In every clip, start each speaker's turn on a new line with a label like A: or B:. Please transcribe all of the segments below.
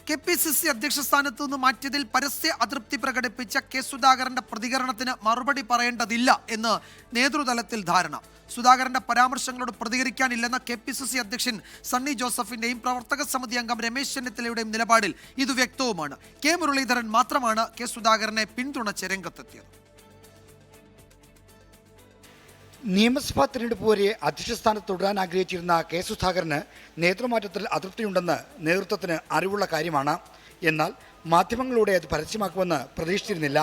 A: KPCC അധ്യക്ഷ സ്ഥാനത്തു നിന്ന് മാറ്റിയതിൽ പരസ്യ അതൃപ്തി പ്രകടിപ്പിച്ച കെ സുധാകരന്റെ പ്രതികരണത്തിന് മറുപടി പറയേണ്ടതില്ല എന്ന് നേതൃതലത്തിൽ ധാരണ. സുധാകരന്റെ പരാമർശങ്ങളോട് പ്രതികരിക്കാനില്ലെന്ന KPCC അധ്യക്ഷൻ സണ്ണി ജോസഫിന്റെയും പ്രവർത്തക സമിതി അംഗം രമേശ് ചെന്നിത്തലയുടെയും നിലപാടിൽ ഇത് വ്യക്തവുമാണ്. കെ മുരളീധരൻ മാത്രമാണ് കെ സുധാകരനെ പിന്തുണച്ച് രംഗത്തെത്തിയത്.
B: നിയമസഭാ തിരഞ്ഞെടുപ്പ് വരെ അധ്യക്ഷ സ്ഥാനത്ത് തുടരാൻ ആഗ്രഹിച്ചിരുന്ന കെ സുധാകരന് നേതൃമാറ്റത്തിൽ അതൃപ്തിയുണ്ടെന്ന് നേതൃത്വത്തിന് അറിവുള്ള കാര്യമാണ്. എന്നാൽ മാധ്യമങ്ങളിലൂടെ അത് പരസ്യമാക്കുമെന്ന് പ്രതീക്ഷിച്ചിരുന്നില്ല.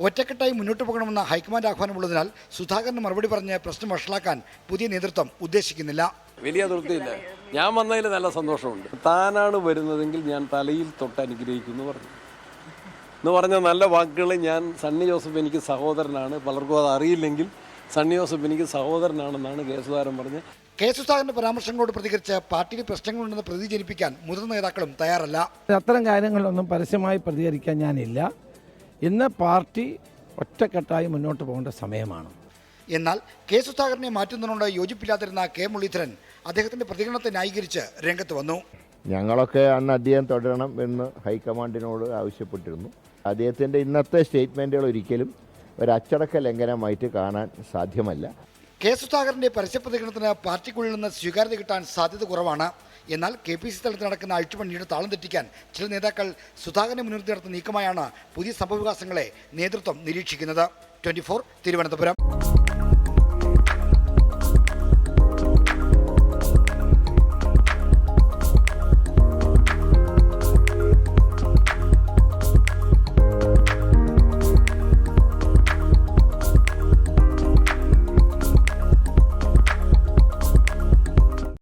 B: ഒറ്റക്കെട്ടായി മുന്നോട്ട് പോകണമെന്ന ഹൈക്കമാൻഡ് ആഹ്വാനമുള്ളതിനാൽ സുധാകരന് മറുപടി പറഞ്ഞ് പ്രശ്നം വഷളാക്കാൻ പുതിയ നേതൃത്വം ഉദ്ദേശിക്കുന്നില്ല.
C: വലിയ അതൃപ്തിയില്ല. ഞാൻ വന്നതിൽ നല്ല സന്തോഷമുണ്ട്. താനാണ് വരുന്നതെങ്കിൽ ഞാൻ തലയിൽ തൊട്ട് അനുഗ്രഹിക്കുന്നു പറഞ്ഞു എന്ന് പറഞ്ഞ നല്ല വാക്കുകൾ. ഞാൻ സണ്ണി ജോസഫ് എനിക്ക് സഹോദരനാണ്, പലർക്കും അത് അറിയില്ലെങ്കിൽ സണ്ണി ജോസഫ് എനിക്ക് സഹോദരനാണെന്നാണ് കെ സുധാകരൻ പറഞ്ഞത്.
B: കെ സുധാകരന്റെ പരാമർശങ്ങളോട് പ്രതികരിച്ച് പാർട്ടിയിൽ പ്രശ്നങ്ങളുണ്ടെന്ന് പ്രതി ജനിപ്പിക്കാൻ മുതിർന്ന നേതാക്കളും തയ്യാറല്ല.
D: അത്തരം കാര്യങ്ങളിലൊന്നും പരസ്യമായി പ്രതികരിക്കാൻ ഞാനില്ല. ഇന്ന് പാർട്ടി ഒറ്റക്കെട്ടായി മുന്നോട്ട് പോകേണ്ട സമയമാണ്.
B: എന്നാൽ കെ സുധാകരനെ മാറ്റുന്നതിനോട് യോജിപ്പില്ലാതിരുന്ന കെ മുരളീധരൻ അദ്ദേഹത്തിന്റെ പ്രതികരണത്തെ ന്യായീകരിച്ച് രംഗത്ത് വന്നു.
E: ഞങ്ങളൊക്കെ അന്ന് അദ്ദേഹം തുടരണം എന്ന് ഹൈക്കമാൻഡിനോട് ആവശ്യപ്പെട്ടിരുന്നു. അദ്ദേഹത്തിൻ്റെ ഇന്നത്തെ സ്റ്റേറ്റ്മെൻറ്റുകൾ ഒരിക്കലും ഒരു അച്ചടക്ക ലംഘനമായിട്ട് കാണാൻ സാധ്യമല്ല.
B: കെ സുധാകരന്റെ പരസ്യ പ്രതികരണത്തിന് പാർട്ടിക്കുള്ളിൽ നിന്ന് സ്വീകാര്യത കിട്ടാൻ സാധ്യത കുറവാണ്. എന്നാൽ KPCC തലത്തിൽ നടക്കുന്ന അഴിച്ചുപണിയുടെ താളം തെറ്റിക്കാൻ ചില നേതാക്കൾ സുധാകരനെ മുൻനിർത്തി നടത്തുന്ന നീക്കമായാണ് പുതിയ സംഭവവികാസങ്ങളെ നേതൃത്വം നിരീക്ഷിക്കുന്നത്. 24 തിരുവനന്തപുരം.